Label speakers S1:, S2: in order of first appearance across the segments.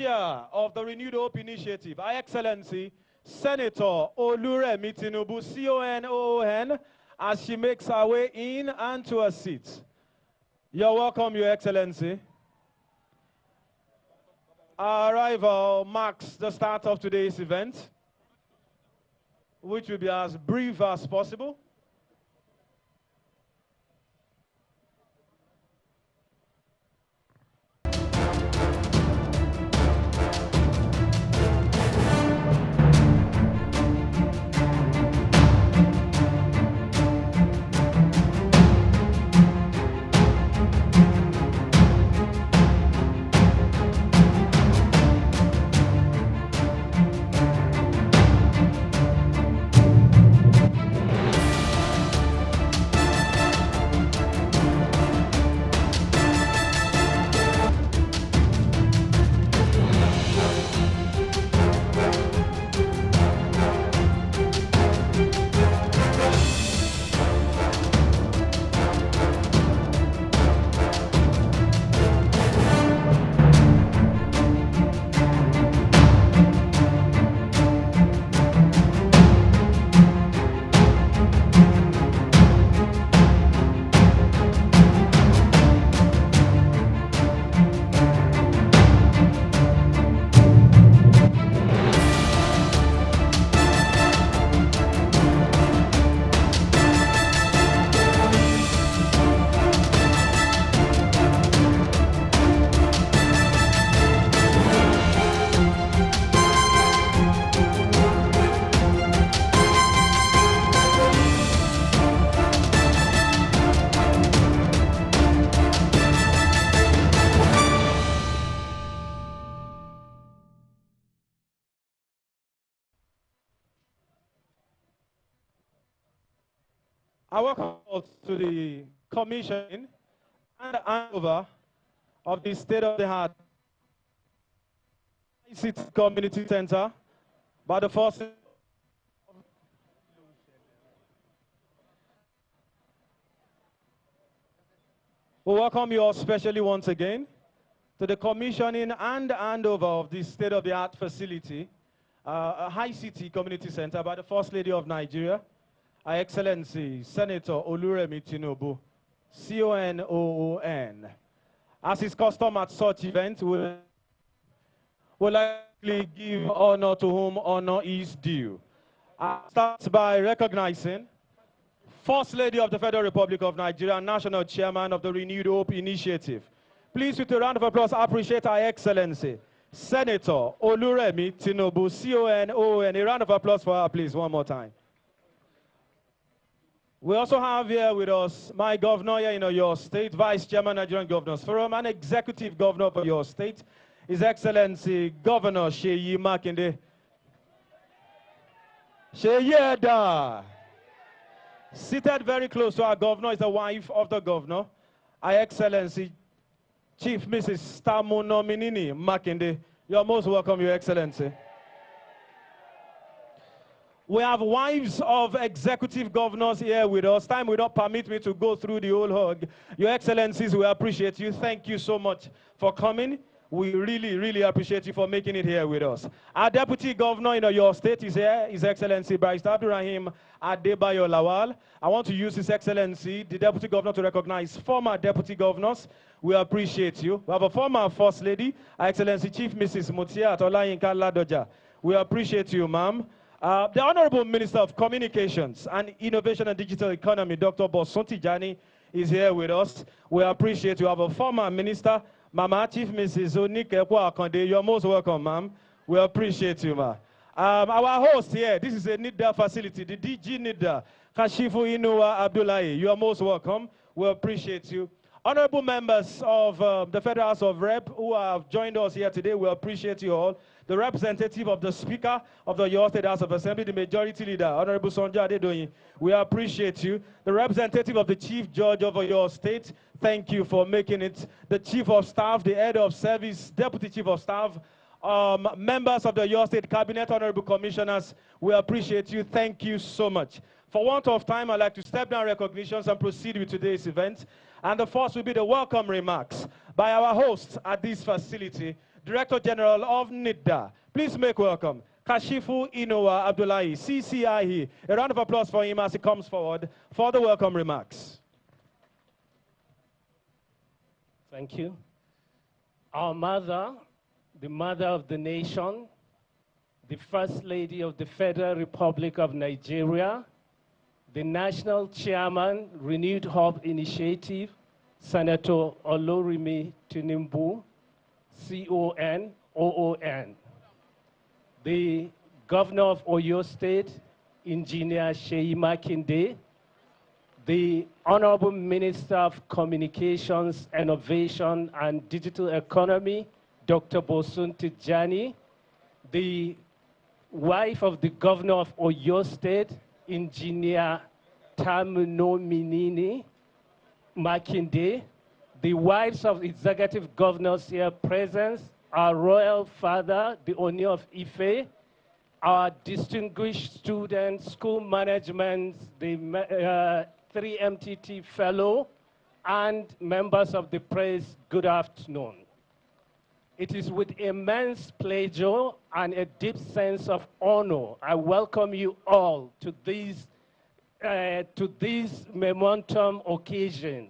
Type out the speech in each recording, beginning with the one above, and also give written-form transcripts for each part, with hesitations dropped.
S1: chair of the Renewed Hope Initiative, Her Excellency Senator Remi Tinubu, CON, as she makes her way in and to her seat. You're welcome, Your Excellency. Our arrival marks the start of today's event, which will be as brief as possible. I welcome to the commissioning and handover of the state-of-the-art ICT Community Center by the first. We welcome you all specially once again to the commissioning and handover of this state-of-the-art facility, a ICT Community Center by the First Lady of Nigeria, Her Excellency Senator Remi Tinubu, CON. As is custom at such events, we'll likely give honor to whom honor is due. I'll start by recognizing First Lady of the Federal Republic of Nigeria, National Chairman of the Renewed Hope Initiative. Please, with a round of applause, appreciate Her Excellency Senator Remi Tinubu, CON. A round of applause for her, please, one more time. We also have here with us my governor here in Oyo State, Vice Chairman Nigerian Governors Forum, and Executive Governor for Oyo State, His Excellency Governor Makinde. Eda. Seated very close to our governor is the wife of the governor, Her Excellency Chief Mrs. Nominini Makinde. You're most welcome, Your Excellency. We have wives of executive governors here with us. Time will not permit me to go through the whole hug. Your Excellencies, we appreciate you. Thank you so much for coming. We really, really appreciate you for making it here with us. Our Deputy Governor in your state is here, His Excellency Barrister Abdurrahim Adebayo Lawal. I want to use His Excellency, the Deputy Governor, to recognize former Deputy Governors. We appreciate you. We have a former First Lady, Her Excellency Chief Mrs. Mutia Olayinka Ladoja. We appreciate you, ma'am. The Honorable Minister of Communications and Innovation and Digital Economy, Dr. Bosun Tijani, is here with us. We appreciate you. Have a former Minister, Mama Chief Mrs. Onike Akande. You're most welcome, ma'am. We appreciate you, ma'am. Our host here, this is a NITDA facility, the DG NITDA, Kashifu Inuwa Abdullahi. You are most welcome. We appreciate you. Honorable members of the Federal House of Rep who have joined us here today, we appreciate you all. The representative of the Speaker of the Oyo State House of Assembly, the Majority Leader, Honorable Sonja Adedoyin, we appreciate you. The representative of the Chief Judge of Oyo State, thank you for making it. The Chief of Staff, the Head of Service, Deputy Chief of Staff, members of the Oyo State Cabinet, Honorable Commissioners, we appreciate you. Thank you so much. For want of time, I'd like to step down recognitions and proceed with today's event. And the first will be the welcome remarks by our hosts at this facility, Director General of NITDA. Please make welcome Kashifu Inowa Abdullahi, CCIE. A round of applause for him as he comes forward for the welcome remarks.
S2: Thank you. Our mother, the mother of the nation, the First Lady of the Federal Republic of Nigeria, the National Chairman, Renewed Hope Initiative, Senator Remi Tinubu, CON, the Governor of Oyo State, Engineer Makinde, the Honorable Minister of Communications, Innovation, and Digital Economy, Dr. Bosun Tijani, the wife of the Governor of Oyo State, Engineer Tamunominini Makinde, the wives of executive governors here present, our royal father, the Oni of Ife, our distinguished students, school management, the 3MTT fellow, and members of the press, good afternoon. It is with immense pleasure and a deep sense of honor I welcome you all to this momentum occasion,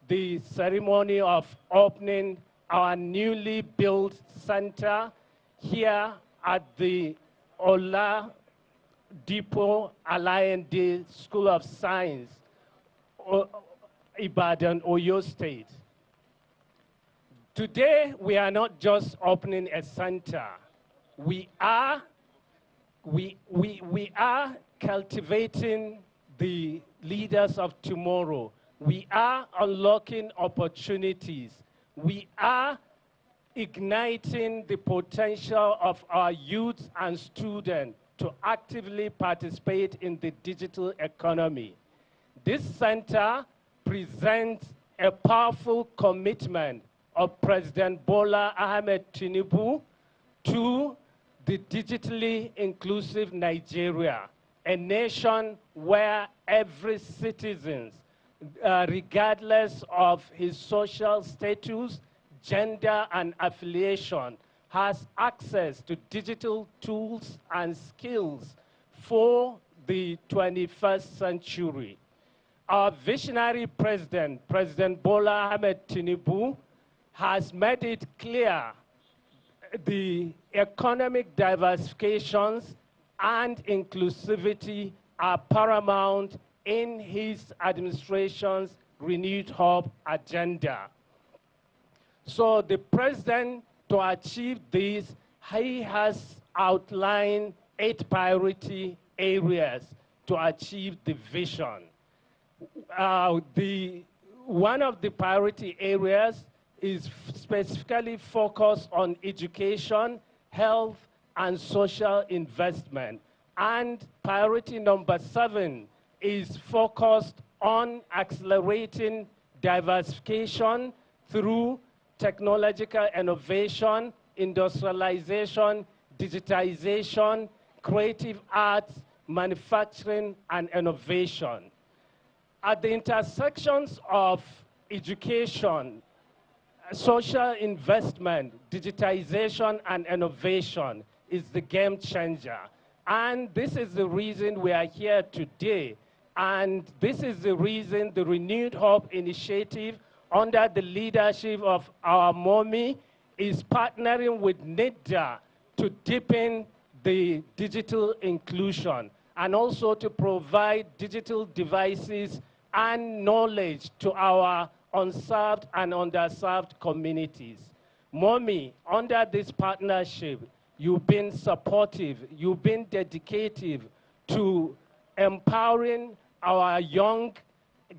S2: the ceremony of opening our newly built center here at the Ola Depot Alliance School of Science, Ibadan, Oyo State. Today, we are not just opening a center. We are cultivating the leaders of tomorrow. We are unlocking opportunities. We are igniting the potential of our youth and students to actively participate in the digital economy. This center presents a powerful commitment of President Bola Ahmed Tinubu to the digitally inclusive Nigeria, a nation where every citizen, regardless of his social status, gender, and affiliation, has access to digital tools and skills for the 21st century. Our visionary president, President Bola Ahmed Tinubu, has made it clear the economic diversifications and inclusivity are paramount in his administration's renewed hope agenda. So the president, to achieve this, he has outlined 8 priority areas to achieve the vision. One of the priority areas is specifically focused on education, health, and social investment. And priority number 7 is focused on accelerating diversification through technological innovation, industrialization, digitization, creative arts, manufacturing, and innovation. At the intersections of education, social investment, digitization, and innovation is the game changer. And this is the reason we are here today. And this is the reason the Renewed Hope Initiative, under the leadership of our mommy, is partnering with NITDA to deepen the digital inclusion and also to provide digital devices and knowledge to our unserved and underserved communities. Mommy, under this partnership, you've been supportive, you've been dedicated to empowering our young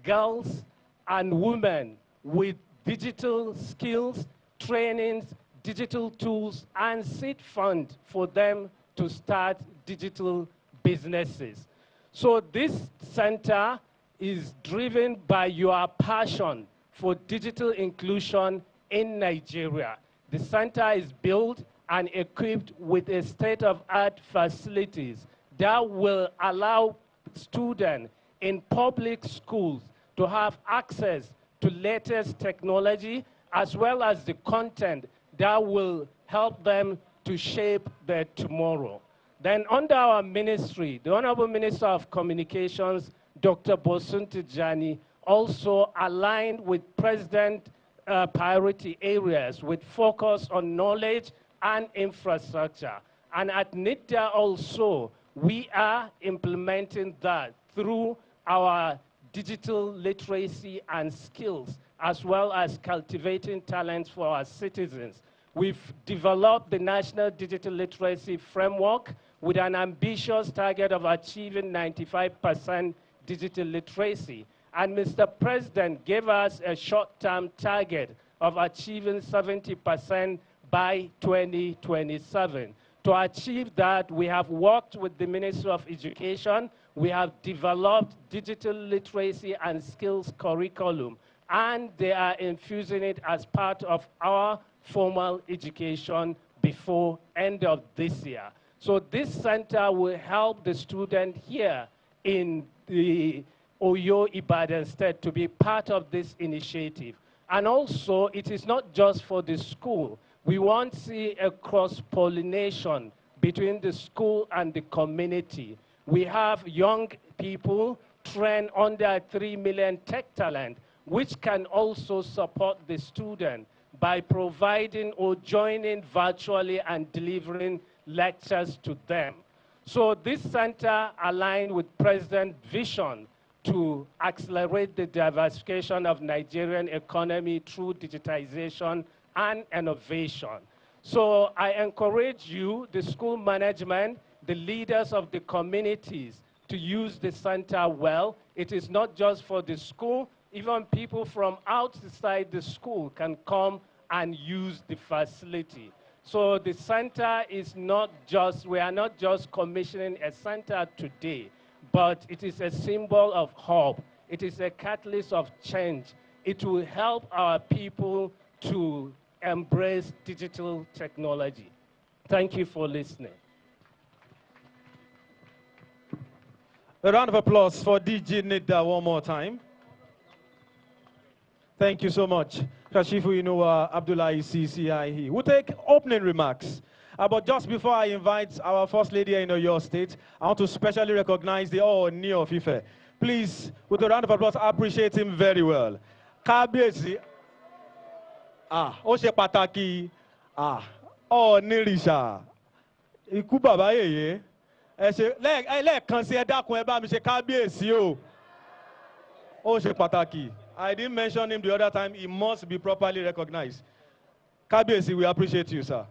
S2: girls and women with digital skills, trainings, digital tools, and seed fund for them to start digital businesses. So this center is driven by your passion for digital inclusion in Nigeria. The center is built and equipped with a state-of-art facilities that will allow students in public schools to have access to latest technology as well as the content that will help them to shape their tomorrow. Then under our ministry, the Honorable Minister of Communications, Dr. Bosun Tijani, also aligned with President priority areas with focus on knowledge and infrastructure. And at NITDA also, we are implementing that through our digital literacy and skills, as well as cultivating talents for our citizens. We've developed the National Digital Literacy Framework with an ambitious target of achieving 95% digital literacy. And Mr. President gave us a short-term target of achieving 70% by 2027. To achieve that, we have worked with the Ministry of Education. We have developed digital literacy and skills curriculum, and they are infusing it as part of our formal education before end of this year. So this center will help the student here in the Oyo Ibadan State to be part of this initiative. And also, it is not just for the school. We want to see a cross-pollination between the school and the community. We have young people trained under 3 million tech talent, which can also support the student by providing or joining virtually and delivering lectures to them. So this center aligned with President's vision to accelerate the diversification of Nigerian economy through digitization and innovation. So I encourage you, the school management, the leaders of the communities, to use the center well. It is not just for the school. Even people from outside the school can come and use the facility. So the center is not just, we are not just commissioning a center today, but it is a symbol of hope. It is a catalyst of change. It will help our people to embrace digital technology. Thank you for listening.
S1: A round of applause for DG NITDA one more time. Thank you so much. Kashifu Inuwa Abdullahi CCIE. We'll take opening remarks. But just before I invite our First Lady in Oyo State, I want to specially recognize the Ooni of Ife. Please, with a round of applause, appreciate him very well. Kábíyèsí, ó ṣe pàtàkì, Ọọ̀ni rìṣà, ikú bàbá yèyé, lẹ́ẹ̀kan sí ẹ dákun ẹ bá mi ṣe kábíyèsí o, ó ṣe pàtàkì. I didn't mention him the other time. He must be properly recognized. Kábíyèsí, we appreciate you, sir.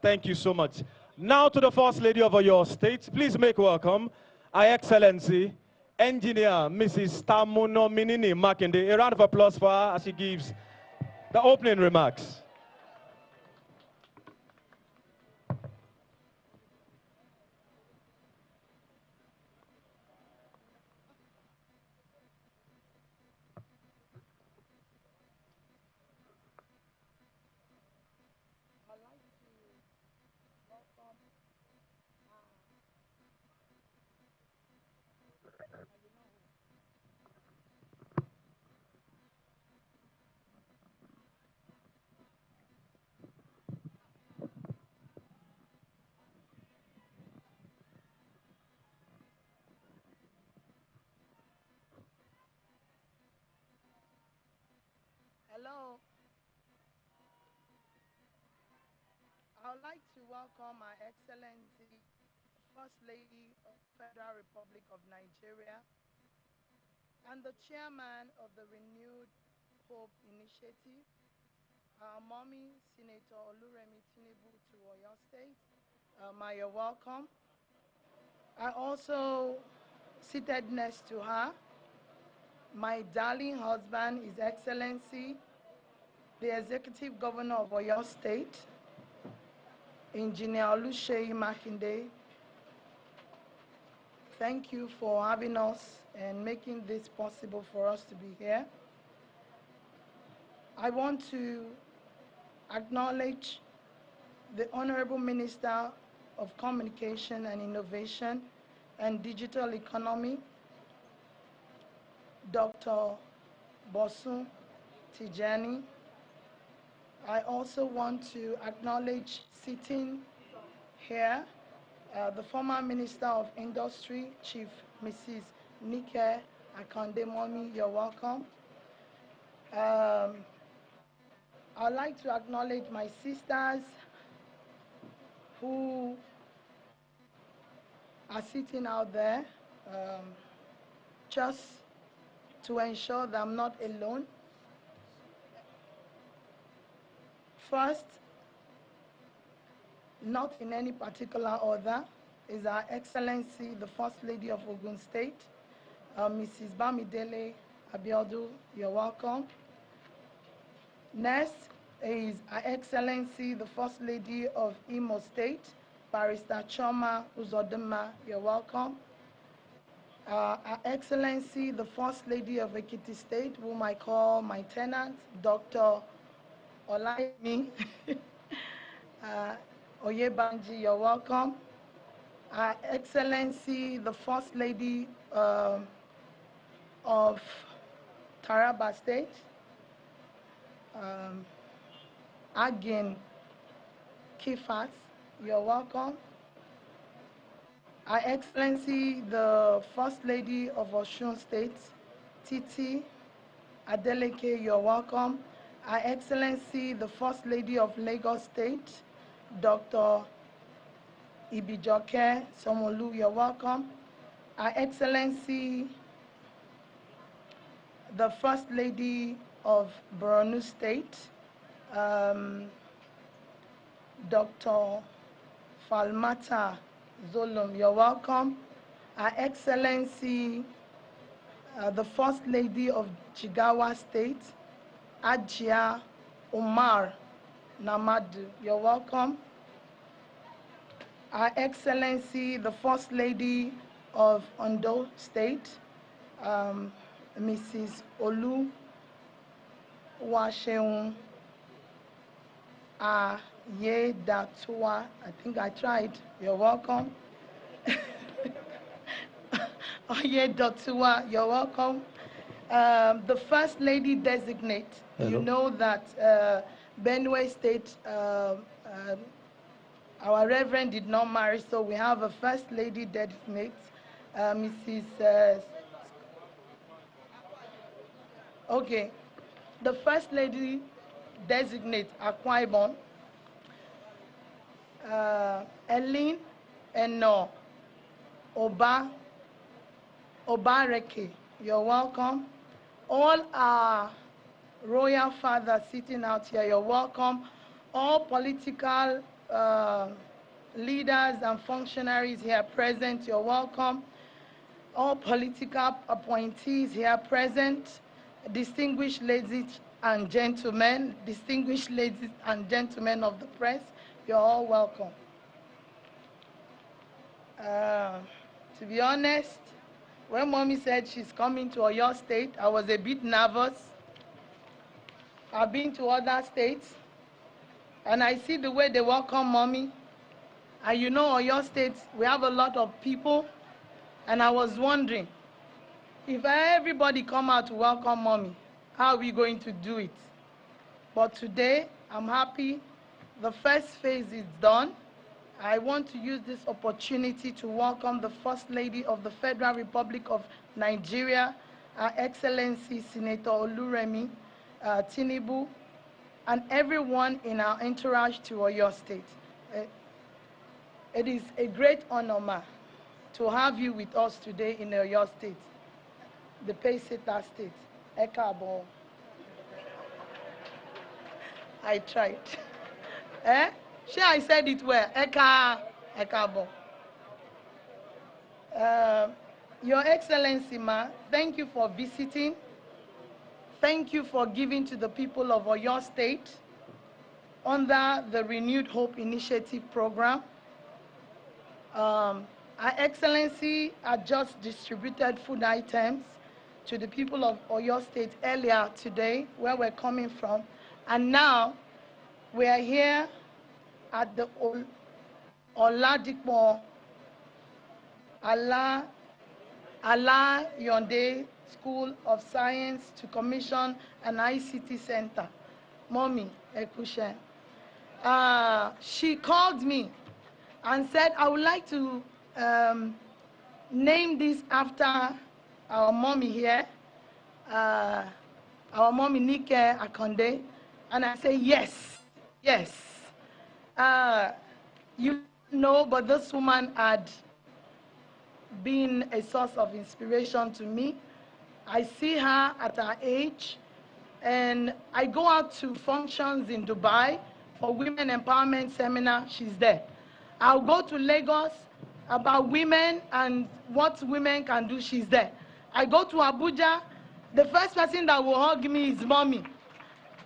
S1: Thank you so much. Now to the First Lady of Oyo State. Please make welcome Her Excellency, Engineer Mrs. Tamuno Minini Makinde. A round of applause for her as she gives the opening remarks.
S3: Hello. I would like to welcome Her Excellency, First Lady of the Federal Republic of Nigeria, and the Chairman of the Renewed Hope Initiative, our mommy, Senator Remi Tinubu to Oyo State. You're welcome. I also, seated next to her, my darling husband, His Excellency, the Executive Governor of Oyo State, Engineer Oluseyi Makinde. Thank you for having us and making this possible for us to be here. I want to acknowledge the Honorable Minister of Communication and Innovation and Digital Economy, Dr. Bosun Tijani, I also want to acknowledge sitting here the former Minister of Industry, Chief Mrs. Nike Akande. Mommy, you're welcome. I'd like to acknowledge my sisters who are sitting out there just to ensure that I'm not alone. First, not in any particular order, is Her Excellency, the First Lady of Ogun State, Mrs. Bamidele Abiodun, you're welcome. Next is Her Excellency, the First Lady of Imo State, Barrister Choma Uzodinma, you're welcome. Her Excellency, the First Lady of Ekiti State, whom I call my tenant, Dr. Olayemi Oyebanji, you're welcome. Her Excellency, the First Lady of Taraba State, Agin Kifat, you're welcome. Her Excellency, the First Lady of Osun State, Titi Adeleke, you're welcome. Her Excellency, the First Lady of Lagos State, Dr. Ibijoke Somolu, you're welcome. Her Excellency, the First Lady of Borno State, Dr. Falmata Zolom, you're welcome. Her Excellency, the First Lady of Jigawa State, Ajia Umar Namadu, you're welcome. Her Excellency, the First Lady of Ondo State, Mrs. Olu Washeun Ayedatua, I think I tried, you're welcome. Oyedatua, you're welcome. The First Lady designate,
S1: Hello.
S3: You know that Benue State, our Reverend did not marry, so we have a First Lady designate, Mrs. Okay, the First Lady designate Akwa Ibom, Eileen Eno Obareke, you're welcome. All our royal fathers sitting out here, you're welcome. All political leaders and functionaries here present, you're welcome. All political appointees here present, distinguished ladies and gentlemen of the press, you're all welcome. To be honest, when Mommy said she's coming to Oyo State, I was a bit nervous. I've been to other states, and I see the way they welcome Mommy. And you know, Oyo State, we have a lot of people, and I was wondering, if everybody come out to welcome Mommy, how are we going to do it? But today, I'm happy. The first phase is done. I want to use this opportunity to welcome the First Lady of the Federal Republic of Nigeria, Her Excellency Senator Remi, Tinubu, and everyone in our entourage to Oyo State. It is a great honor, ma, to have you with us today in Oyo State, the Payseta State. Ekabo. I tried. Sure, I said it well. Ekabo. Your Excellency, ma, thank you for visiting. Thank you for giving to the people of Oyo State under the Renewed Hope Initiative program. Her Excellency had just distributed food items to the people of Oyo State earlier today, where we're coming from. And now we are here at the Oladipo Allah Yonde School of Science to commission an ICT center. Mommy, Ekushe. She called me and said, I would like to name this after our mommy here, our mommy Nike Akonde. And I say, yes, yes. You know, but this woman had been a source of inspiration to me. I see her at her age, and I go out to functions in Dubai for women empowerment seminar, she's there. I'll go to Lagos about women and what women can do, she's there. I go to Abuja, the first person that will hug me is mommy.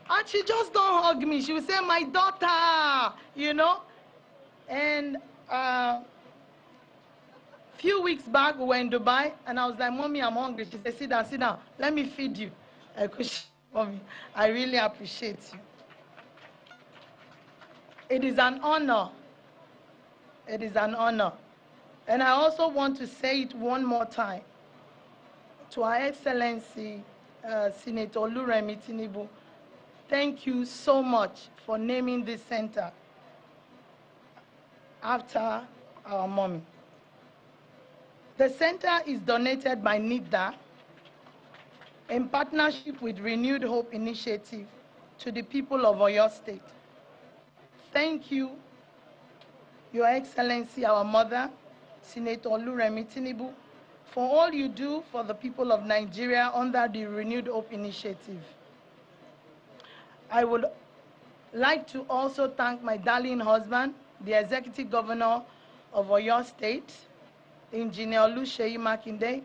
S3: And she just don't hug me. She will say, my daughter, you know. And few weeks back, we were in Dubai, and I was like, Mommy, I'm hungry. She said, sit down, let me feed you. I could, Mommy, I really appreciate you. It is an honor. It is an honor. And I also want to say it one more time to Her Excellency, Senator Remi Tinubu. Thank you so much for naming this center after our mommy. The center is donated by NITDA in partnership with Renewed Hope Initiative to the people of Oyo State. Thank you, Your Excellency, our mother, Senator Remi Tinubu, for all you do for the people of Nigeria under the Renewed Hope Initiative. I would like to also thank my darling husband, the Executive Governor of Oyo State, Engineer Makinde,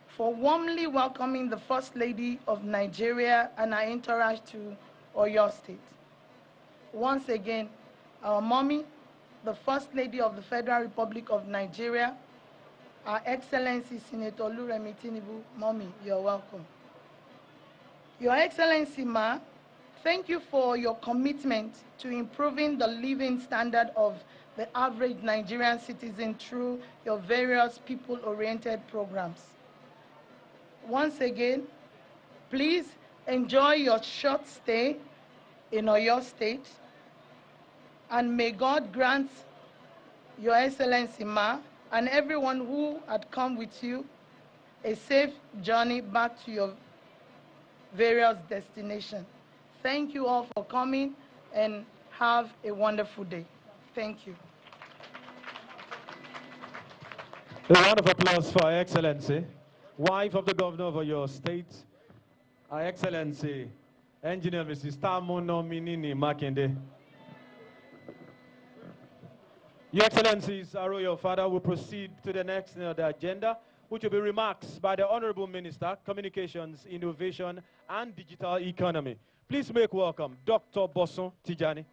S3: for warmly welcoming the First Lady of Nigeria and her entourage to Oyo State. Once again, our mommy, the First Lady of the Federal Republic of Nigeria, Her Excellency Senator Remi Tinubu, mommy, you're welcome. Your Excellency, Ma, thank you for your commitment to improving the living standard of the average Nigerian citizen through your various people-oriented programs. Once again, please enjoy your short stay in Oyo State, and may God grant Your Excellency, Ma, and everyone who had come with you a safe journey back to your various destinations. Thank you all for coming, and have a wonderful day. Thank you.
S1: A round of applause for Her Excellency, wife of the Governor of Oyo State, Her Excellency, Engineer Mrs. Tamunominini Makinde. Your Excellencies, our Royal Father, will proceed to the next on the agenda, which will be remarks by the Honorable Minister, Communications, Innovation, and Digital Economy. Please make welcome Dr. Boson Tijani.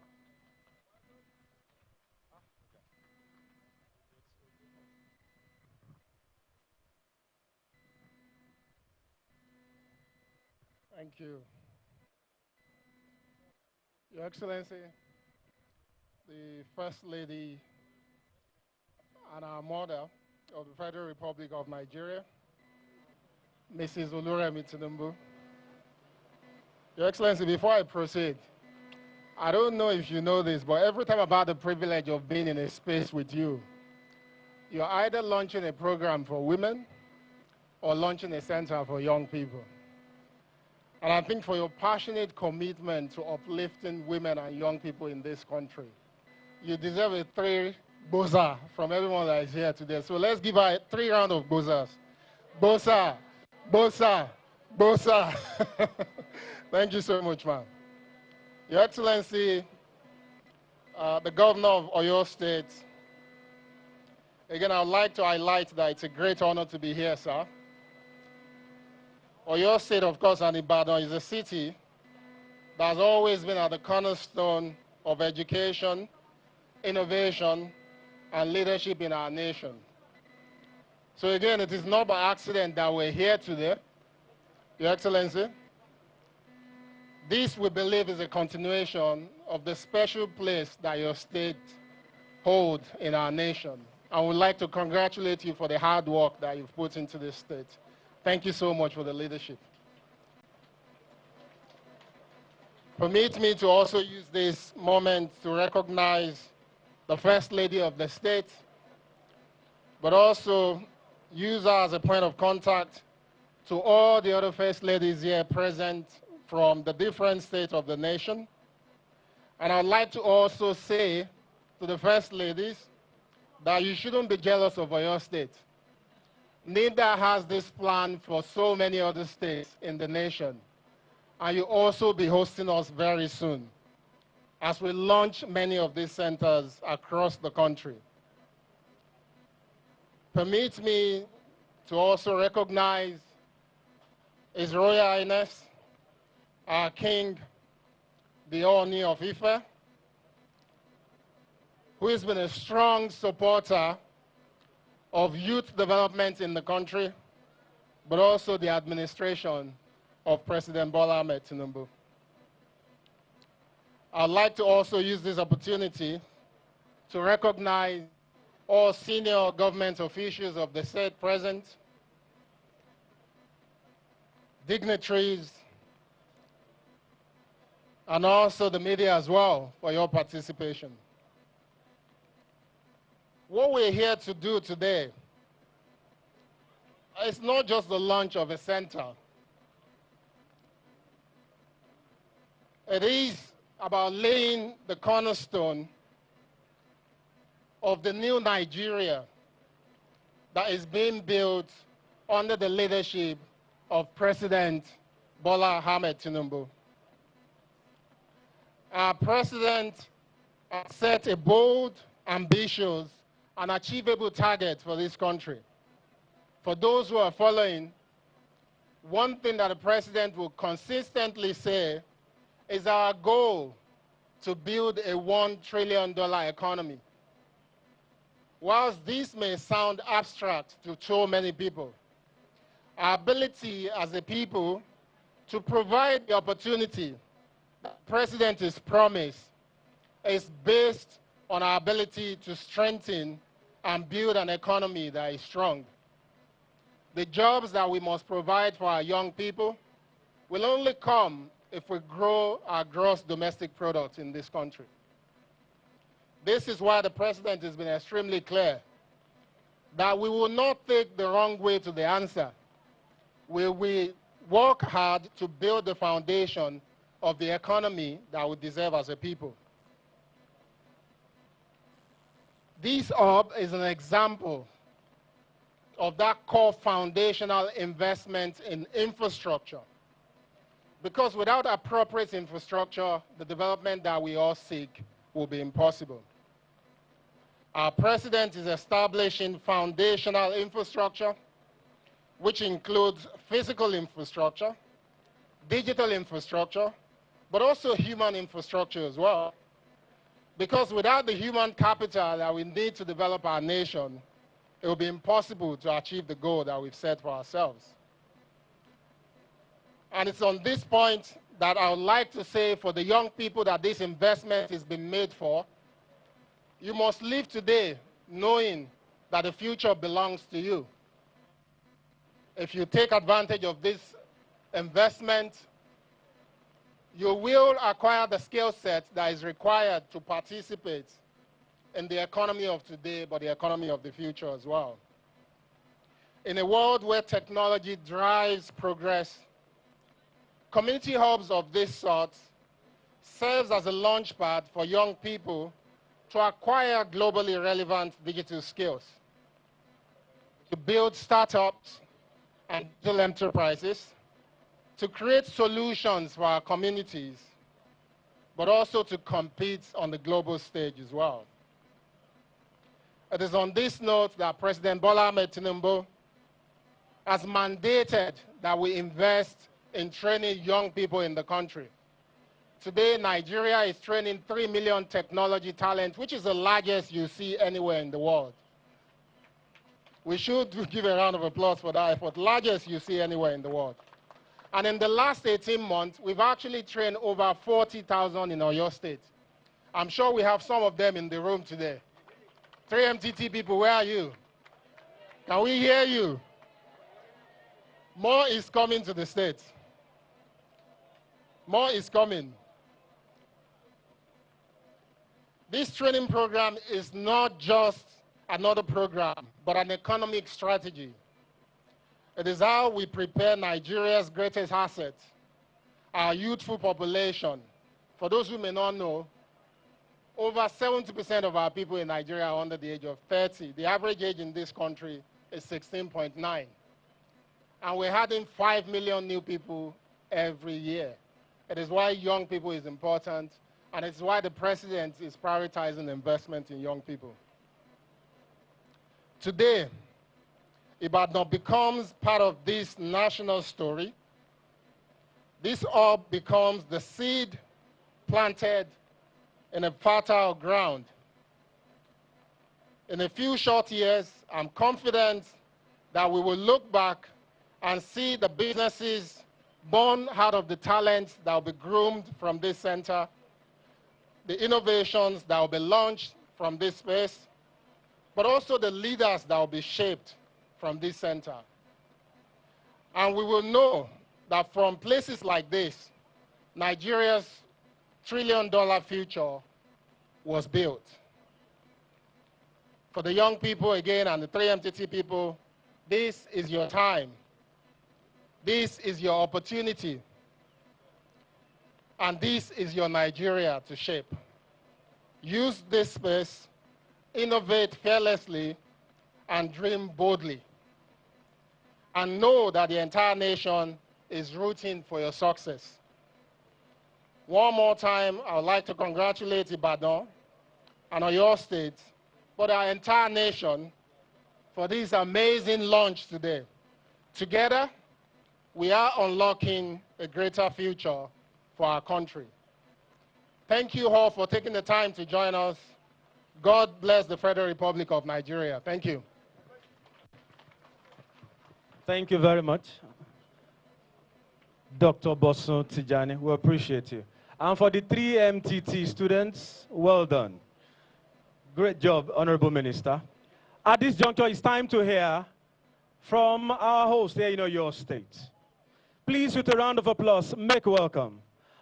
S4: Thank you. Your Excellency, the First Lady and our mother of the Federal Republic of Nigeria, Mrs. Oluremi Tinubu. Your Excellency, before I proceed, I don't know if you know this, but every time I've had the privilege of being in a space with you, you're either launching a program for women or launching a center for young people. And I think for your passionate commitment to uplifting women and young people in this country, you deserve a 3 boza from everyone that is here today. So let's give her 3 rounds of bozas. Boza, boza, boza. Thank you so much, ma'am. Your Excellency, the Governor of Oyo State, again, I would like to highlight that it's a great honor to be here, sir. Oyo State, of course, and Ibadan is a city that has always been at the cornerstone of education, innovation, and leadership in our nation. So again, it is not by accident that we're here today, Your Excellency. This, we believe, is a continuation of the special place that your state holds in our nation. I would like to congratulate you for the hard work that you've put into this state. Thank you so much for the leadership. Permit me to also use this moment to recognize the First Lady of the state, but also use her as a point of contact to all the other First Ladies here present from the different states of the nation. And I'd like to also say to the First Ladies that you shouldn't be jealous of Oyo State. NITDA has this plan for so many other states in the nation. And you'll also be hosting us very soon as we launch many of these centers across the country. Permit me to also recognize His Royal Highness, our King, the Oni of Ife, who has been a strong supporter of youth development in the country, but also the administration of President Bola Ahmed Tinubu. I'd like to also use this opportunity to recognize all senior government officials of the state present, dignitaries, and also the media as well for your participation. What we're here to do today is not just the launch of a center. It is about laying the cornerstone of the new Nigeria that is being built under the leadership of President Bola Ahmed Tinubu. Our president has set a bold, ambitious, and achievable target for this country. For those who are following, one thing that the president will consistently say is our goal to build a $1 trillion economy. Whilst this may sound abstract to so many people, our ability as a people to provide the opportunity that the president has promised is based on our ability to strengthen and build an economy that is strong. The jobs that we must provide for our young people will only come if we grow our gross domestic product in this country. This is why the president has been extremely clear that we will not take the wrong way to the answer. We will work hard to build the foundation of the economy that we deserve as a people. This hub is an example of that core foundational investment in infrastructure. Because without appropriate infrastructure, the development that we all seek will be impossible. Our president is establishing foundational infrastructure, which includes physical infrastructure, digital infrastructure, but also human infrastructure as well. Because without the human capital that we need to develop our nation, it will be impossible to achieve the goal that we've set for ourselves. And it's on this point that I would like to say for the young people that this investment is being made for, you must live today knowing that the future belongs to you. If you take advantage of this investment, you will acquire the skill set that is required to participate in the economy of today, but the economy of the future as well. In a world where technology drives progress, community hubs of this sort serves as a launchpad for young people to acquire globally relevant digital skills, to build startups and digital enterprises, to create solutions for our communities, but also to compete on the global stage as well. It is on this note that President Bola Ahmed Tinubu has mandated that we invest in training young people in the country. Today, Nigeria is training 3 million technology talent, which is the largest you see anywhere in the world. We should give a round of applause for that effort, largest you see anywhere in the world. And in the last 18 months, we've actually trained over 40,000 in Oyo State. I'm sure we have some of them in the room today. 3MTT people, where are you? Can we hear you? More is coming to the States. More is coming. This training program is not just another program, but an economic strategy. It is how we prepare Nigeria's greatest asset, our youthful population. For those who may not know, over 70% of our people in Nigeria are under the age of 30. The average age in this country is 16.9. And we're adding 5 million new people every year. It is why young people is important, and it's why the president is prioritizing investment in young people. Today, Ibadan becomes part of this national story. This all becomes the seed planted in a fertile ground. In a few short years, I'm confident that we will look back and see the businesses born out of the talents that will be groomed from this center, the innovations that will be launched from this space, but also the leaders that will be shaped from this center. And we will know that from places like this, Nigeria's trillion-dollar future was built. For the young people again and the 3MTT people, this is your time. This is your opportunity. And this is your Nigeria to shape. Use this space, innovate fearlessly, and dream boldly. And know that the entire nation is rooting for your success. One more time, I would like to congratulate Ibadan and Oyo State, but our entire nation for this amazing launch today. Together, we are unlocking a greater future for our country. Thank you all for taking the time to join us. God bless the Federal Republic of Nigeria. Thank you.
S1: Thank you very much, Dr. Bosun Tijani. We appreciate you. And for the 3MTT students, well done. Great job, Honorable Minister. At this juncture, it's time to hear from our host here in Oyo State. Please, with a round of applause, make welcome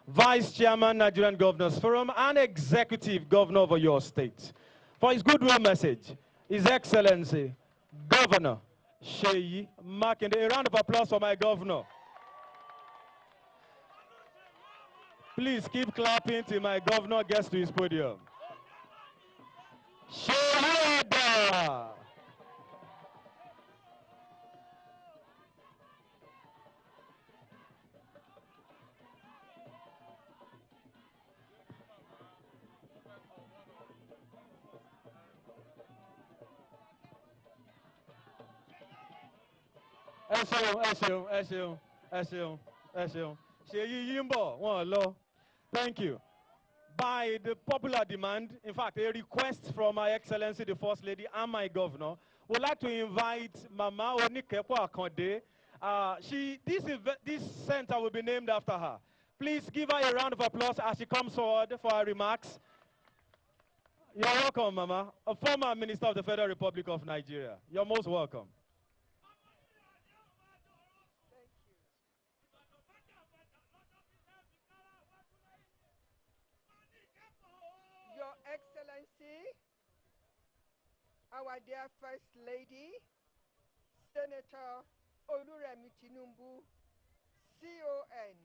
S1: Vice Chairman, Nigerian Governors Forum and Executive Governor of Oyo State. For his goodwill message, His Excellency, Governor Seyi Makinde. A round of applause for my governor. Please keep clapping till my governor gets to his podium. Seyi Oda. Thank you. By the popular demand, in fact, a request from My Excellency the First Lady and my governor, would like to invite Mama Onikepo Akonde. This center will be named after her. Please give her a round of applause as she comes forward for her remarks. You're welcome, Mama. A former Minister of the Federal Republic of Nigeria. You're most welcome.
S3: Your Excellency, our dear First Lady, Senator Remi Tinubu, CON,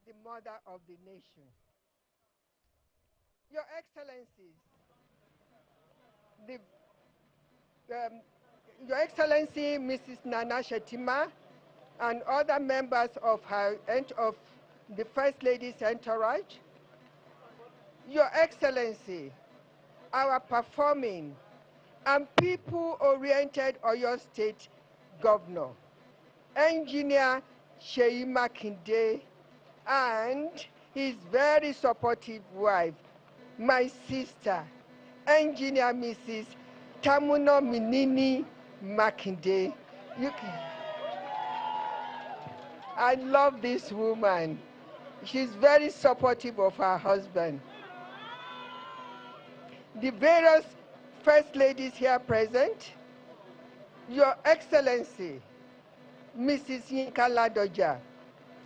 S3: the Mother of the Nation. Your Excellencies, Your Excellency Mrs. Nana Shetima and other members of the First Lady's entourage, Your Excellency, our performing and people-oriented Oyo State Governor, Engineer Seyi Makinde, and his very supportive wife, my sister, Engineer Mrs. Tamuno Minini Makinde. I love this woman. She's very supportive of her husband. The various First Ladies here present, Your Excellency, Mrs. Yinka Ladoja,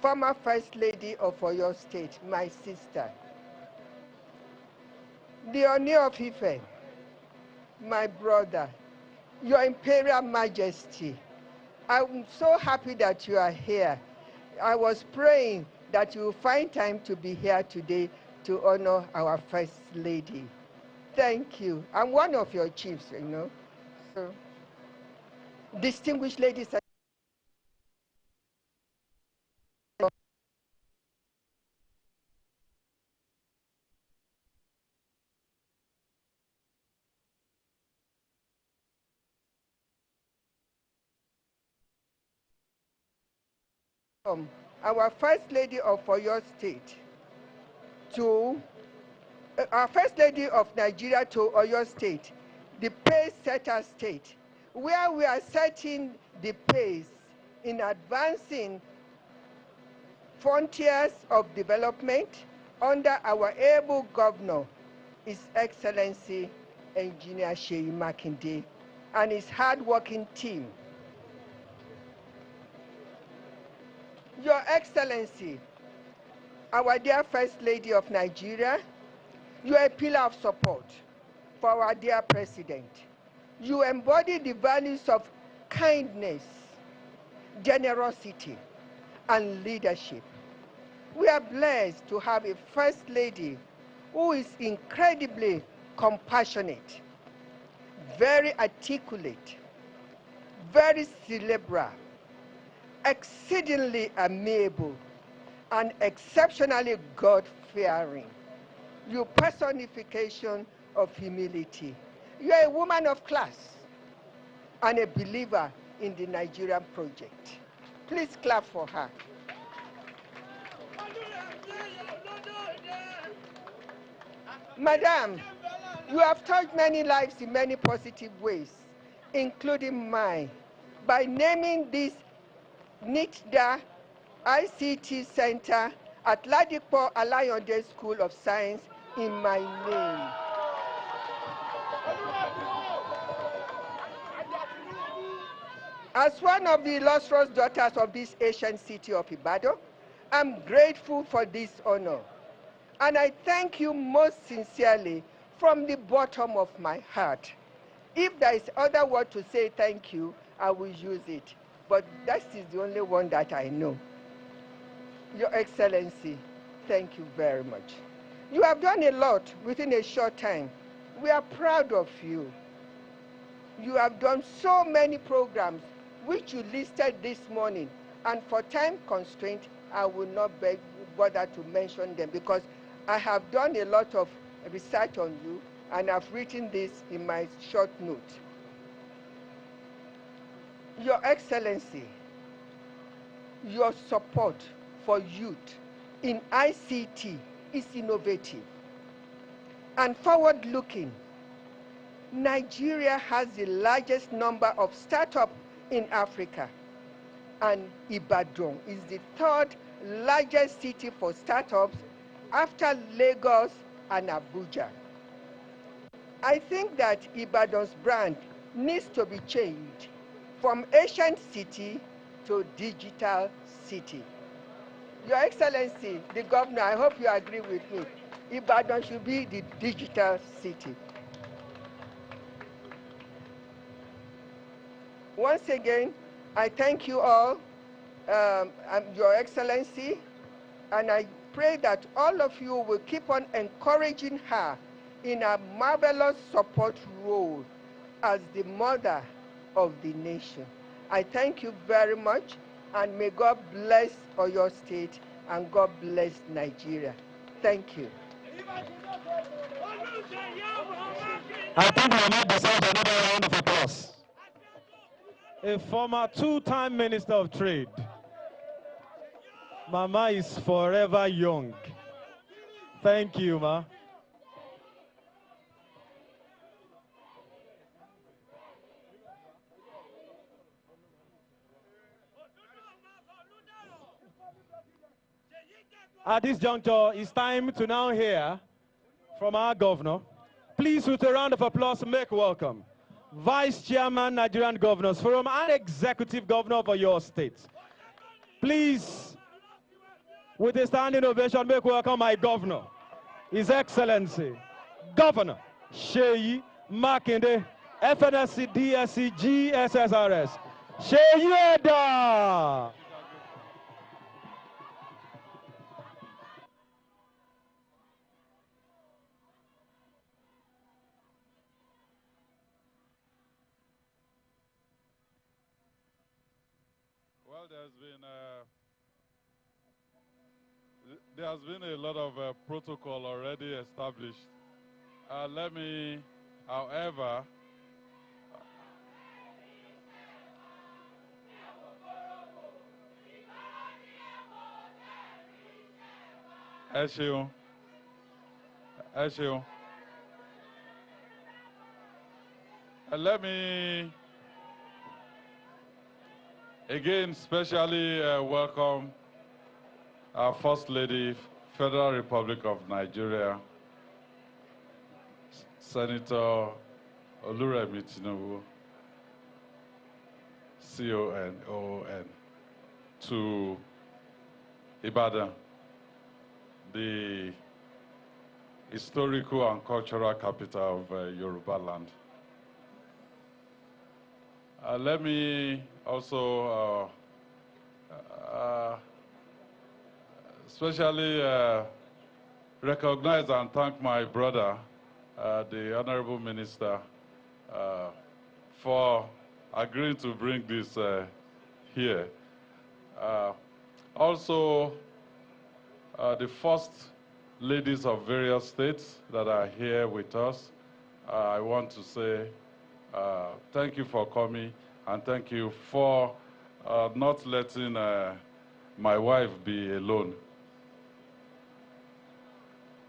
S3: former First Lady of Oyo State, my sister.
S5: the Oni of Ife, my brother, Your Imperial Majesty, I'm so happy that you are here. I was praying that you will find time to be here today to honor our First Lady. Thank you. I'm one of your chiefs, you know. So, distinguished ladies and our First Lady of Oyo State to our First Lady of Nigeria to Oyo State, the pace-setter state, where we are setting the pace in advancing frontiers of development under our able governor, His Excellency Engineer Makinde, and his hard-working team. Your Excellency, our dear First Lady of Nigeria, you are a pillar of support for our dear President. You embody the values of kindness, generosity, and leadership. We are blessed to have a First Lady who is incredibly compassionate, very articulate, very cerebral, exceedingly amiable, and exceptionally God-fearing. You personification of humility. You are a woman of class and a believer in the Nigerian project. Please clap for her. Madam, you have touched many lives in many positive ways, including mine, by naming this NITDA ICT Center at Ladipo Alayonde School of Science in my name. As one of the illustrious daughters of this ancient city of Ibadan, I'm grateful for this honor. And I thank you most sincerely from the bottom of my heart. If there is other word to say thank you, I will use it. But that is the only one that I know. Your Excellency, thank you very much. You have done a lot within a short time. We are proud of you. You have done so many programs which you listed this morning, and for time constraint, I will not bother to mention them because I have done a lot of research on you and I've written this in my short note. Your Excellency, your support for youth in ICT is innovative and forward-looking. Nigeria has the largest number of startups in Africa, and Ibadan is the third largest city for startups after Lagos and Abuja. I think that Ibadan's brand needs to be changed from ancient city to digital city. Your Excellency, the governor, I hope you agree with me. Ibadan should be the digital city. Once again, I thank you all, Your Excellency, and I pray that all of you will keep on encouraging her in a marvelous support role as the mother of the nation. I thank you very much, and may God bless Oyo State and God bless Nigeria. Thank you.
S1: I think Mama deserves another round of applause. A former two-time Minister of Trade. Mama is forever young. Thank you, Ma. At this juncture, it's time to now hear from our governor. Please, with a round of applause, make welcome Vice Chairman, Nigerian Governors Forum and Executive Governor of Oyo State. Please, with a standing ovation, make welcome my governor, His Excellency, Governor Sheyi Makinde, FNSC, DSC, GSSRS. Sheyi Eda.
S6: Well, there's been a lot of protocol already established. Let me, however, ẹ ṣeun. Let me again specially welcome our First Lady, Federal Republic of Nigeria, Senator Remi Tinubu, CON, to Ibadan, the historical and cultural capital of Yoruba land. Let me also especially recognize and thank my brother, the Honorable Minister, for agreeing to bring this here. Also, the first ladies of various states that are here with us, I want to say thank you for coming, and thank you for not letting my wife be alone.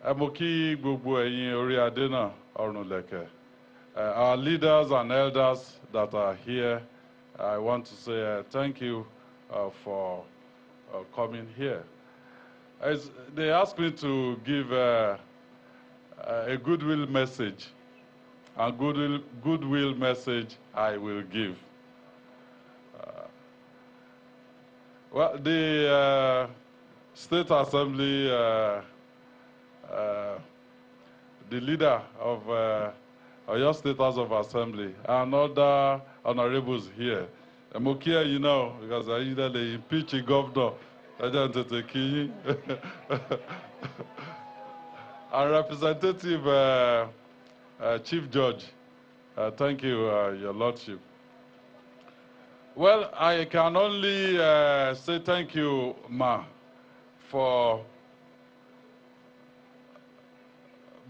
S6: Emoki gbogbo ẹ̀yin orí adé náà ọ̀run lẹ̀kẹ̀. Our leaders and elders that are here, I want to say thank you for coming here. As they asked me to give a goodwill message, and goodwill message I will give. Well, the State Assembly, the leader of Oyo State House of Assembly, and other honorables here. Mokia, you know, because I either impeach a governor, I don't take key. Our representative, Chief Judge, thank you, Your Lordship. Well, I can only say thank you, Ma, for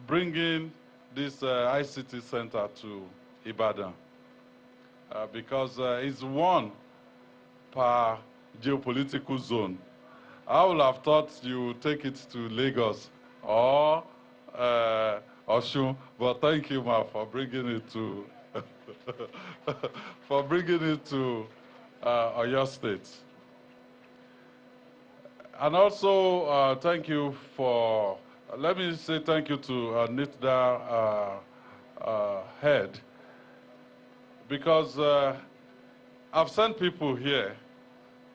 S6: bringing this ICT center to Ibadan, because it's one per geopolitical zone. I would have thought you take it to Lagos or Oshun, but thank you, Ma, for bringing it to for bringing it to Oyo State. And also, thank you for. Let me say thank you to NITDA head, because I've sent people here,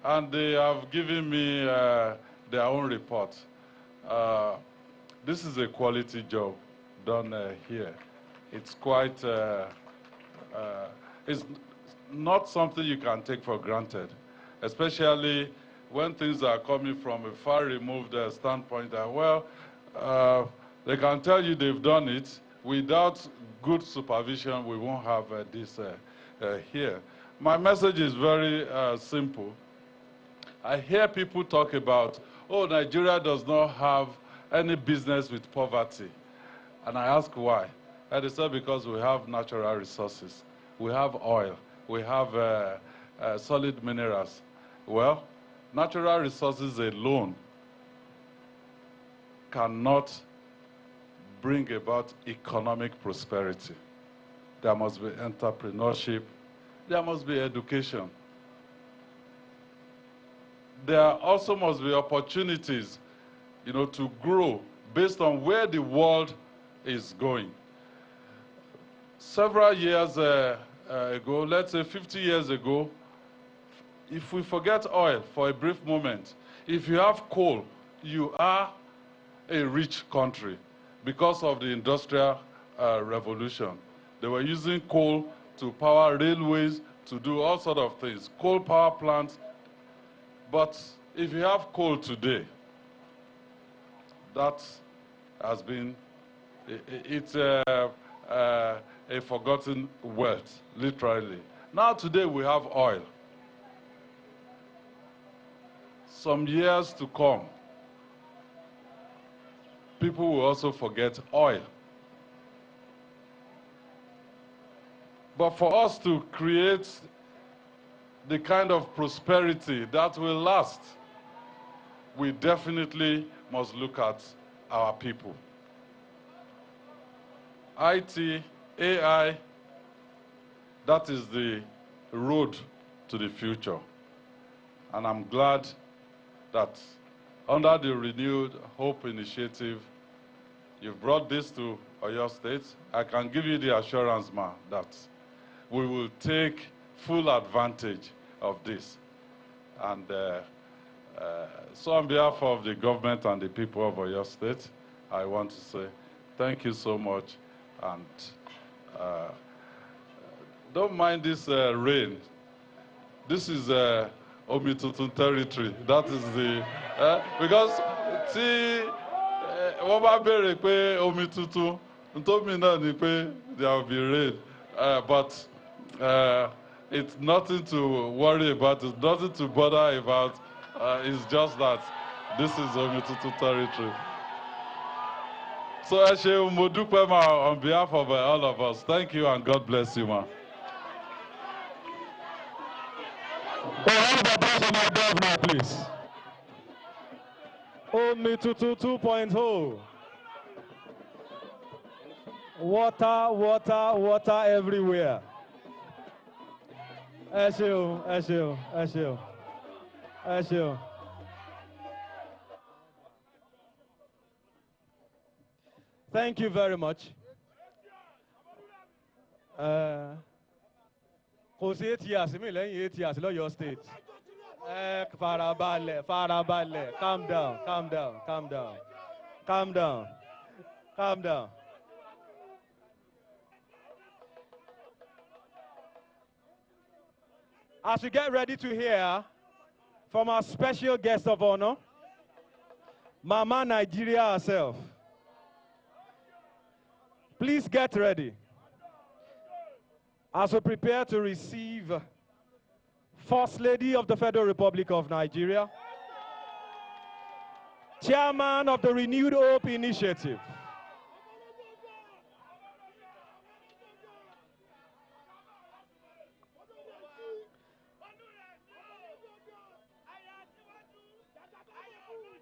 S6: and they have given me their own report. This is a quality job done here. It's quite, it's not something you can take for granted, especially when things are coming from a far removed standpoint that, well, they can tell you they've done it. Without good supervision, we won't have this here. My message is very simple. I hear people talk about, oh, Nigeria does not have any business with poverty. And I ask why. And they say because we have natural resources. We have oil. We have solid minerals. Well, natural resources alone cannot bring about economic prosperity. There must be entrepreneurship. There must be education. There also must be opportunities, you know, to grow based on where the world is going. Several years ago, let's say 50 years ago, if we forget oil for a brief moment, if you have coal, you are a rich country. because of the industrial revolution. They were using coal to power railways, to do all sorts of things, coal power plants. But if you have coal today, that has been, it's a forgotten wealth, literally. Now today we have oil. Some years to come, people will also forget oil. But for us to create the kind of prosperity that will last, we definitely must look at our people. IT, AI, that is the road to the future. And I'm glad that under the Renewed Hope Initiative, you've brought this to Oyo State. I can give you the assurance, ma, that we will take full advantage of this. And so on behalf of the government and the people of Oyo State, I want to say thank you so much. And don't mind this rain. This is Omitutun territory. That is the, because see, wọ́n bá béèrè pé Omitutun, ntómi náà ni pé there will be rain. But it's nothing to worry about, it's nothing to bother about. It's just that this is Omitutun territory. So Eshe mo dúpẹ́ ma on behalf of all of us. Thank you and God bless you, ma.
S1: Round of applause for my governor, please. Omitutun 2.0. Water, water, water everywhere. Ẹ ṣeun, ẹ ṣeun, ẹ ṣeun, ẹ ṣeun. Thank you very much. Kò sí 8 years mi lẹ́yìn 8 years l'Ọ̀yọ́ State. Farabalẹ̀, farabalẹ̀, calm down, calm down, calm down, calm down, calm down. As we get ready to hear from our special guest of honor, Mama Nigeria herself. Please get ready as we prepare to receive First Lady of the Federal Republic of Nigeria, Chairman of the Renewed Hope Initiative,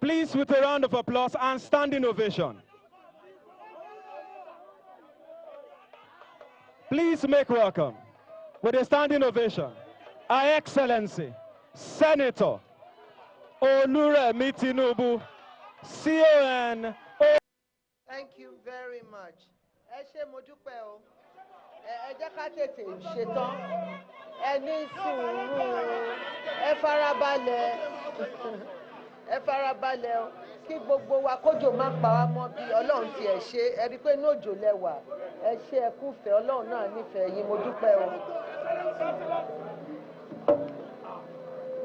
S1: please, with a round of applause and standing ovation, please make welcome, with a standing ovation, Her Excellency, Senator Remi Tinubu, CON.
S5: Thank you very much. Ẹ ṣé mo dúpẹ́ o. Ẹ jẹ́ ká tètè ṣetán. Ẹ ní sùúrù. Ẹ farabalẹ̀. Ẹ farabalẹ̀ o. Kí gbogbo wa kójò má pa wá mọ́ bí Ọlọ́run ti ẹ̀ ṣe. Ẹ rí pé inú òjò lẹ́wà. Ẹ ṣé ẹ kúfẹ̀ẹ́ Ọlọ́run náà nífẹ̀ẹ́ yín. Mo dúpẹ́ o.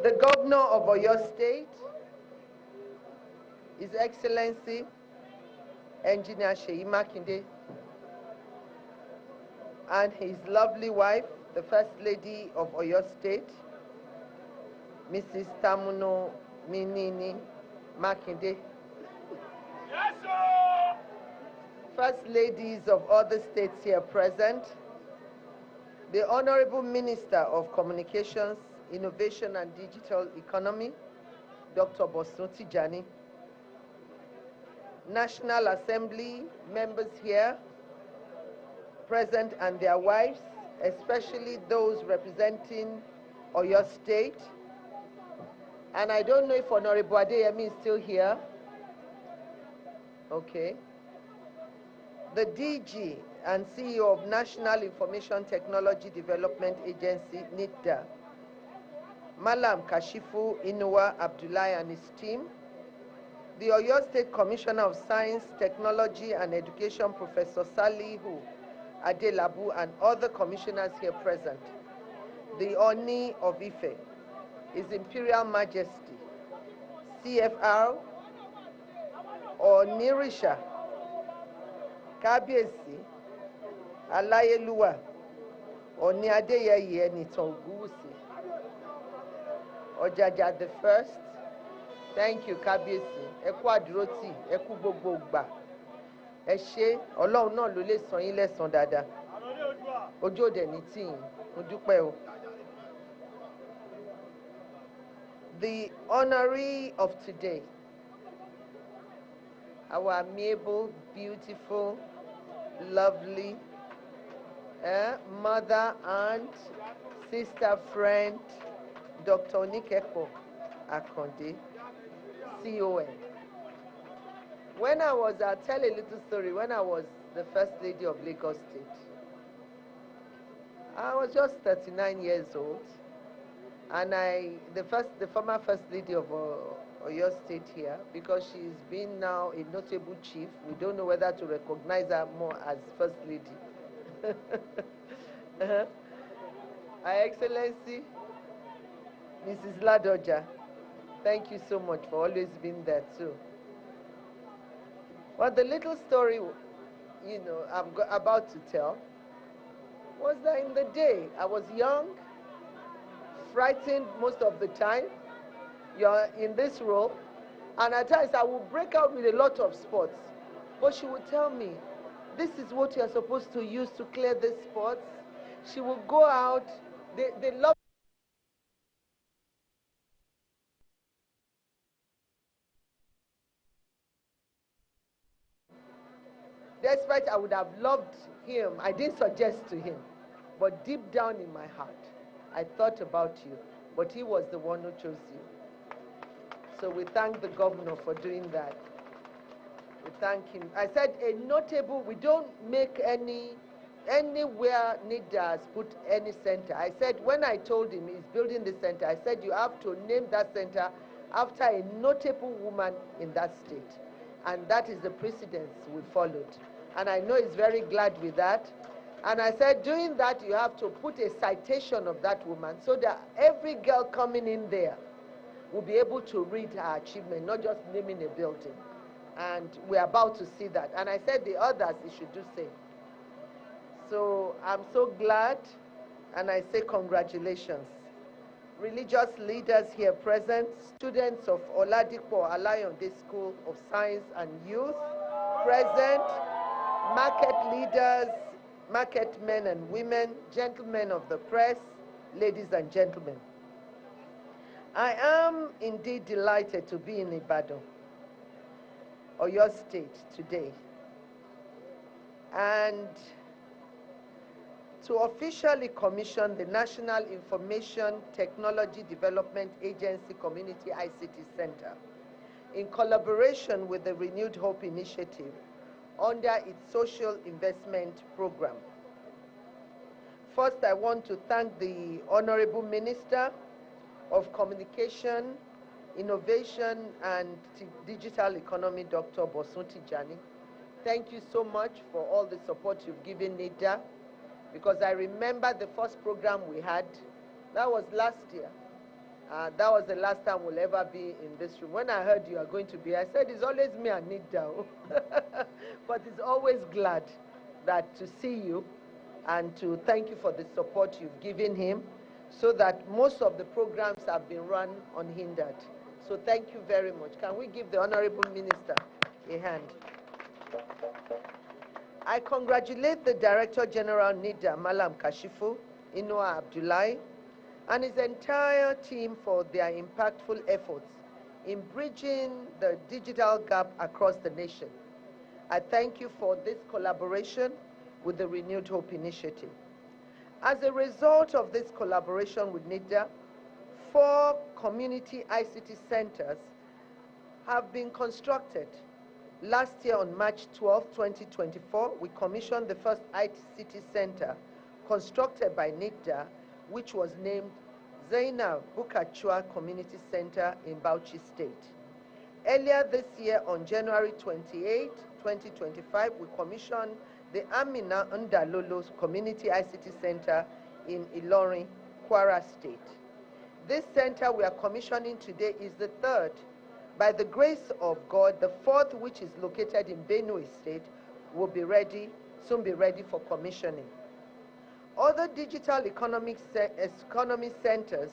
S5: The Governor of Oyo State, His Excellency, Engineer Makinde, and his lovely wife, the First Lady of Oyo State, Mrs. Tamuno Minini Makinde. Yes, sir. First Ladies of other states here present, the Honorable Minister of Communications, Innovation and Digital Economy, Dr. Bosun Tijani, National Assembly members here present and their wives, especially those representing Oyo State. And I don't know if Honorable Adeyemi is still here. Okay. The DG and CEO of National Information Technology Development Agency, NITDA, Malam Kashifu Inuwa Abdullahi and his team. the Oyo State Commissioner of Science, Technology and Education, Professor Salihu Adelabu, and other commissioners here present, the Oni of Ife, His Imperial Majesty, CFR, Onirisha, Kábíyèsí, Aláyélúwà, Oni Adéyẹyè Ẹnìtàn Ògúnwùsì, Ọ̀jájá the First. Thank you, Kábíyèsí. Ẹ kú àdúrótì, ẹ kú gbogbo ìgbà. Ẹ ṣé, Ọlọ́run náà ló lè san yín lẹ́san dáadáa. Ojú òde ní tì yín, mo dúpẹ́ o. The honorary of today, our amiable, beautiful, lovely mother, aunt, sister, friend, Dr. Onikeko Akande, CON. When I was, I'll tell a little story. When I was the First Lady of Lagos State, I was just 39 years old, and the former First Lady of Oyo State here, because she's been now a notable chief. We don't know whether to recognize her more as First Lady. Her Excellency, Mrs. Ladoja, thank you so much for always being there too. Well, the little story, I'm about to tell was that in the day, I was young, frightened most of the time. You're in this role, and at times I would break out with a lot of spots. But she would tell me, this is what you're supposed to use to clear the spots. She would go out, they love. Despite I would have loved him, I didn't suggest to him, but deep down in my heart, I thought about you, but he was the one who chose you. So we thank the governor for doing that. We thank him. I said a notable, we don't make anywhere NITDA has put any center. I said, when I told him he's building the center, I said you have to name that center after a notable woman in that state. And that is the precedence we followed. And I know he's very glad with that. And I said, doing that, you have to put a citation of that woman so that every girl coming in there will be able to read her achievement, not just naming a building. And we're about to see that. And I said the others, it should do same. So I'm so glad, and I say congratulations. Religious leaders here present, students of Oladipo Alayonde School of Science and Youth present, market leaders, market men and women, gentlemen of the press, ladies and gentlemen. I am indeed delighted to be in Ibadan, Oyo State today, and to officially commission the National Information Technology Development Agency Community ICT Center in collaboration with the Renewed Hope Initiative under its Social Investment Program. First, I want to thank the Honorable Minister of Communication, Innovation and Digital Economy, Dr. Bosun Tijani. Thank you so much for all the support you've given NITDA, because I remember the first program we had, that was last year. That was the last time we'll ever be in this room. When I heard you are going to be, I said, it's always me and NITDA. But it's always glad that to see you and to thank you for the support you've given him, so that most of the programs have been run unhindered. So thank you very much. Can we give the Honorable Minister a hand? I congratulate the Director General NITDA, Malam Kashifu, Inua Abdullahi, and his entire team for their impactful efforts in bridging the digital gap across the nation. I thank you for this collaboration with the Renewed Hope Initiative. As a result of this collaboration with NITDA, 4 community ICT centers have been constructed. Last year on March 12, 2024, we commissioned the first ICT center constructed by NITDA, which was named Zainab Bukachua Community Center in Bauchi State. Earlier this year, on January 28, 2025, we commissioned the Amina Ndalolo Community ICT Center in Ilorin, Kwara State. This center we are commissioning today is the third. By the grace of God, the fourth, which is located in Benue State, will be ready, soon be ready for commissioning. Other digital economy centers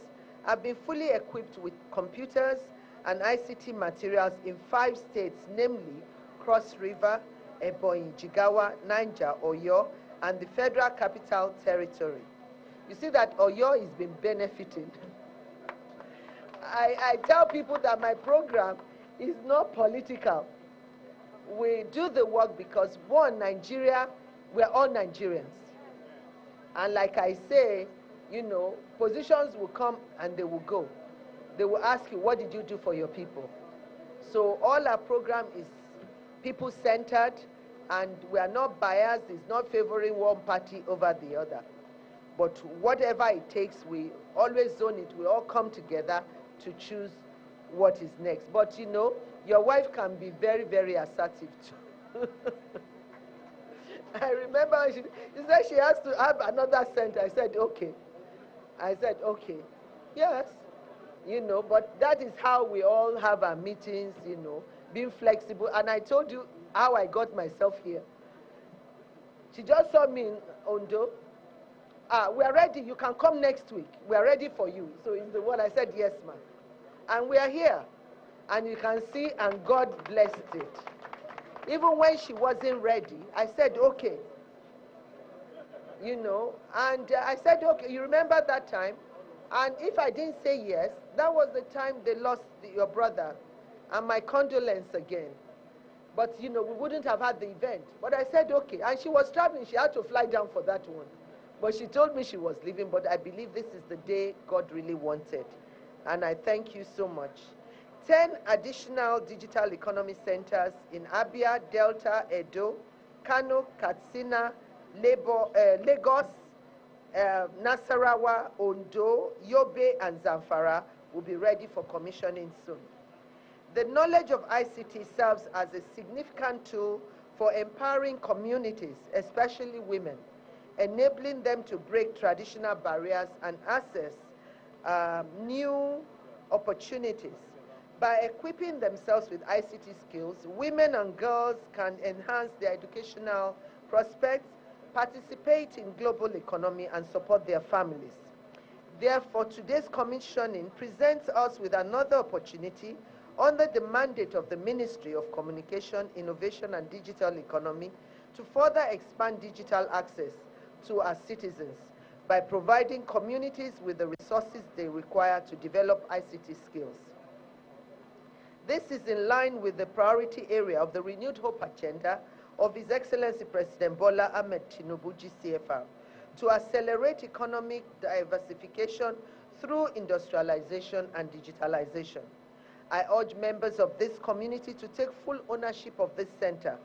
S5: have been fully equipped with computers and ICT materials in 5 states, namely Cross River, Ebonyi, Jigawa, Niger, Oyo, and the Federal Capital Territory. You see that Oyo has been benefiting. I tell people that my program is not political. We do the work because, one, Nigeria, we're all Nigerians. And like I say, you know, positions will come and they will go. They will ask you, what did you do for your people? So all our program is people-centered, and we are not biased. It's not favoring one party over the other. But whatever it takes, we always zone it. We all come together to choose what is next. But you know, your wife can be very, very assertive too. I remember she said she has to have another center. I said, okay. I said, okay. Yes. You know, but that is how we all have our meetings, you know, being flexible. And I told you how I got myself here. She just saw me in Ondo. We are ready. You can come next week. We are ready for you. So in the word, I said, yes, ma'am. And we are here. And you can see, and God blessed it. Even when she wasn't ready, I said, okay. You know, and I said, okay, you remember that time? And if I didn't say yes, that was the time they lost your brother. And my condolence again. But, you know, we wouldn't have had the event. But I said, okay. And she was traveling. She had to fly down for that one. But she told me she was leaving. But I believe this is the day God really wanted. And I thank you so much. 10 additional digital economy centers in Abia, Delta, Edo, Kano, Katsina, Lagos, Nasarawa, Ondo, Yobe, and Zamfara will be ready for commissioning soon. The knowledge of ICT serves as a significant tool for empowering communities, especially women, enabling them to break traditional barriers and access new opportunities. By equipping themselves with ICT skills, women and girls can enhance their educational prospects, participate in global economy, and support their families. Therefore, today's commissioning presents us with another opportunity under the mandate of the Ministry of Communication, Innovation and Digital Economy to further expand digital access to our citizens by providing communities with the resources they require to develop ICT skills. This is in line with the priority area of the Renewed Hope Agenda of His Excellency President Bola Ahmed Tinubu GCFR to accelerate economic diversification through industrialization and digitalization. I urge members of this community to take full ownership of this center.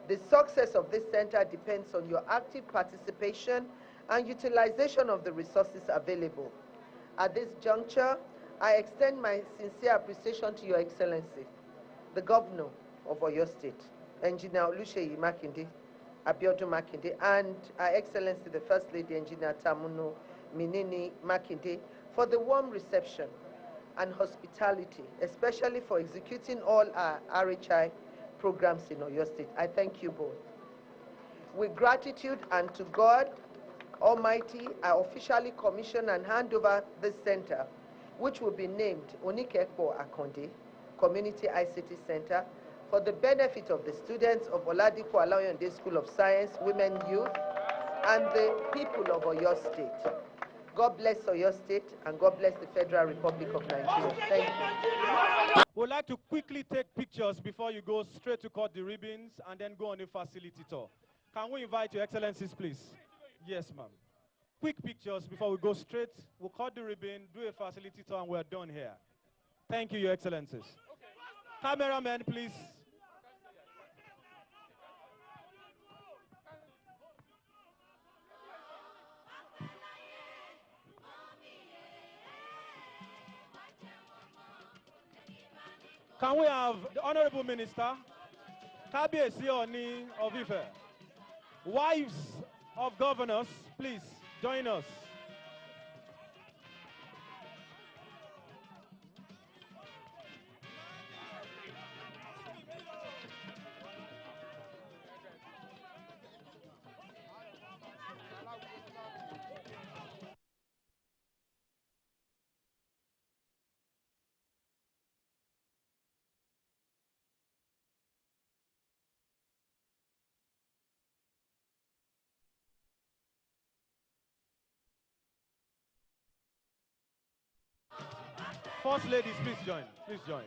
S5: The success of this center depends on your active participation and utilization of the resources available. At this juncture, I extend my sincere appreciation to Your Excellency, the Governor of Oyo State, Engineer Oluseyi Makinde, Abiodun Makinde, and Her Excellency, the First Lady, Engineer Tamuno Minini Makinde, for the warm reception and hospitality, especially for executing all our RHI programs in Oyo State. I thank you both. With gratitude and to God Almighty, I officially commission and hand over this center, which will be named Onikepo Akonde Community ICT Center, for the benefit of the students of Oladipo Alaoyande School of Science, Women, Youth, and the people of Oyo State. God bless Oyo State, and God bless the Federal Republic of Nigeria. Thank you.
S1: We'd like to quickly take pictures before you go straight to cut the ribbons and then go on a facility tour. Can we invite Your Excellencies, please? Yes, ma'am. Quick pictures before we go straight. We'll cut the ribbon, do a facility tour, and we're done here. Thank you, Your Excellencies. Cameraman, please. Can we have the Honorable Minister, Kabiyesi Oni of Ife, wives of governors, please join us. First ladies, please join. Please join.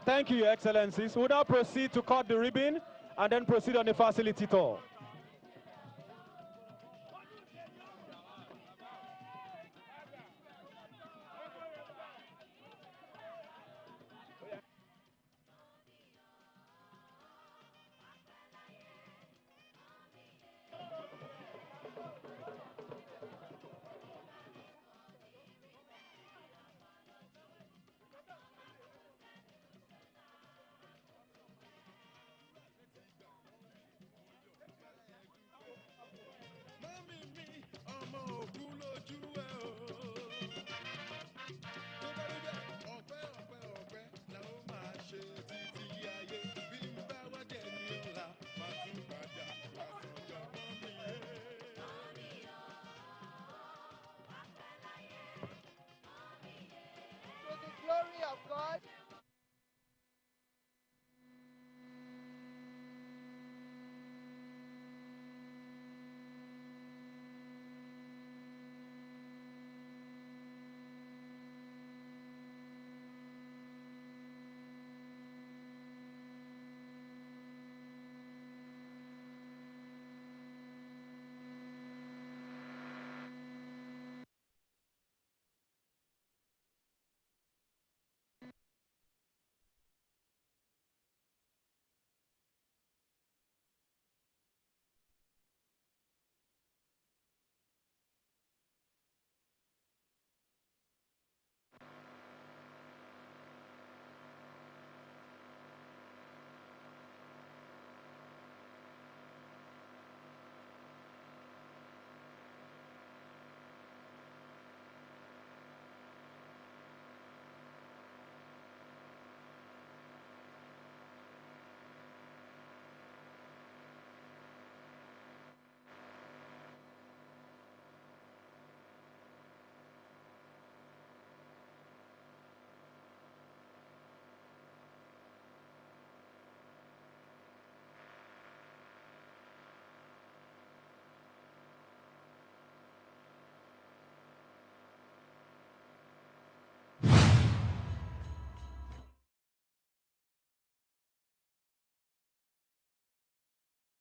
S1: Thank you, Your Excellencies. We'll now proceed to cut the ribbon and then proceed on the facility tour.